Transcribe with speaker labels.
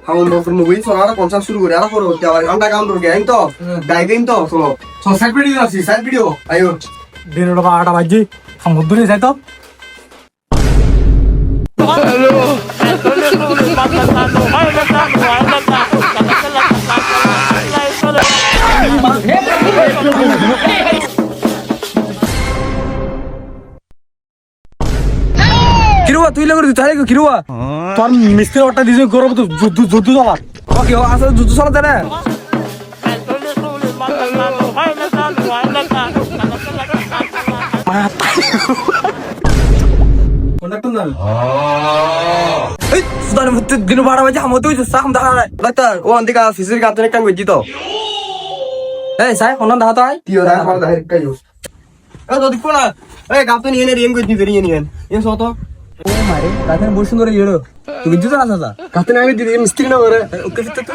Speaker 1: Hamun mau permuin soalnya konser suruh gue arah poro tiap hari anda kamu geng toh diving toh solo
Speaker 2: So set video আছে
Speaker 1: side video ayo
Speaker 2: দিনের 12টা বাজে সমুদ্রে যাই তো
Speaker 1: কিরুয়া তুই লাগর তুই তাই কিরুয়া
Speaker 2: তোর মিস্ত্রি ওটা দিছে গরম তো যুদ্ধ চলা
Speaker 1: ওকে ও আসলে যুদ্ধ চলাতে না
Speaker 2: কন্ডাক্টর না
Speaker 1: এই সুদান মত দিন 12 বাজে হামো তুই সাম দেখা নাই ডাক্তার ও আন্দিকা ফিজির কাতনে কাম গজি তো এই সাই কোন দেখা তাই তিও রা খাওয়া দাহের কাইও এ তো দেখো না এই কাতনে নিয়ে রিয়েম গজি নিয়ে নিয়ে এ সতো ও মারে কাতনে বসুন করে ইড়ো তুই গজি তো না দাদা কাতনে আমি দিদি মিস্ত্রি না করে ওকে ফিতে তো